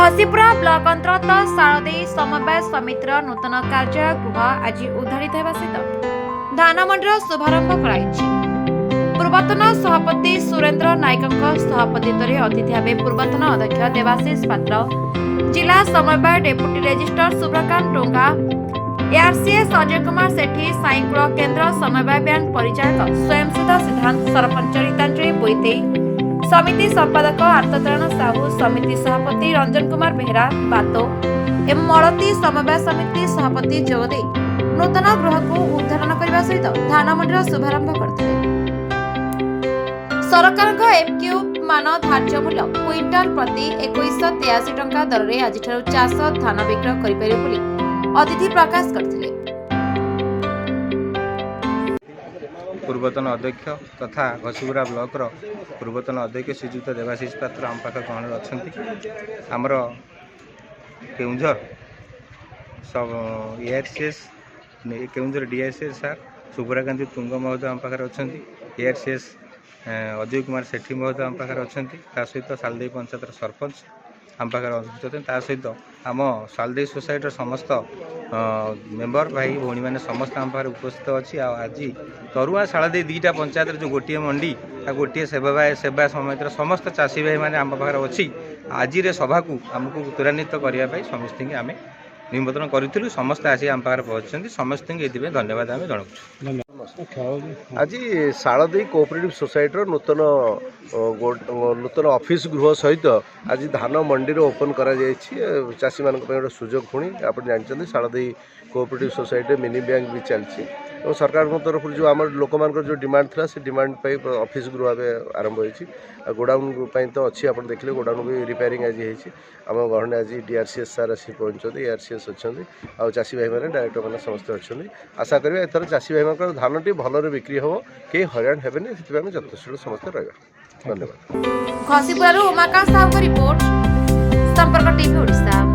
Ghasipura block अंतर्गत शारदेई समवाय समितिर नूतन कार्यालय गृह आज उद्घाटित होगा सहित धानमंडीर शुभारंभ कराई। पूर्वतन सभापति सुरेन्द्र नायक सभापतित्व अतिथि भाव पूर्वतन अध्यक्ष देवाशीष पात्र, जिला समवाय deputy registrar Subhrakant Tonga, ARCS Ajay Kumar Sethi, साईकुड़ केन्द्र समवाय बैंक परिचालक स्वयंसिद्ध सिद्धांत, सरपंच रीतांजलि बोईते, समिति संपादक आर्तत्राण साहू, समिति सभापति रंजन कुमार बेहरा बातो एवं मड़ती समवाय समिति सभापति जोगदे नूतन गृह को उद्घाटन करने सहित धानमंडीर शुभारंभ करते। सरकार एफक्यू मान धार्य मूल्य क्विंटाल प्रति 2183 टंका दर में आज चाष धान विक्रय कर अतिथि प्रकाश करते। पूर्वतन अध्यक्ष तथा घसीपुरा ब्लॉक पूर्वतन अध्यक्ष श्रीजुक्त देवाशीष पात्र आम पाख गहन अच्छा। आमर केउंझर सब एआरसीएस केउंझर डीआईसीएस सार सुब्रकांत तुंग महोदय आम पाखे अच्छा। एआरसीएस अजय कुमार सेठी महोदय आम पाखे अच्छा। सहित सालदेई पंचायत सरपंच आम पाखे अच्छा। सहित आम सालदेई सोसाइटर समस्त मेम्बर भाई भौणी मैंने समस्त आम पाखे उपस्थित अच्छी। आज तरुआ शालादेई दुईटा पंचायत जो गोटे मंडी गोटे सेवा समितिर समस्त चाषी भाई मैंने आम पाखे अच्छी। आज सभा को आमको त्वरान्वित करने समस्त आम निमंत्रण करूँ। समस्त आसी आम पाखे पहुँचते समस्त ये धन्यवाद आम जनाऊँ। आज शारदेई कोऑपरेटिव सोसाइटी नूतन नूतन ऑफिस गृह सहित आज धान मंडी ओपन करा चाषी मान गोटे सुजोग पुणी आप जानते शारदेई कोऑपरेटिव सोसाइटी मिनी बैंक भी चलती और सरकार तरफ जो आम लोक मान जो डिमांड था से डिमांड ऑफिस गृह आरंभ होती। गोडाउन तो अच्छी आप देखिए गोडाउन भी रिपेयरिंग आज आम गहने आज डीआरसीएस सार आसी पहुँचते। एआरसीएस अच्छा आ चाषी भाई मैंने डायरेक्टर मैंने समस्त अच्छा। आशा करें एथर चाषी भाई मान धान टी भलरे बिक्री हम कहीं हैरान हेबेनि से यथेष्ट समस्त रहा। धन्यवाद। घसीपुरा उमाकांत साहू रिपोर्ट संपर्क टीवी ओडिशा।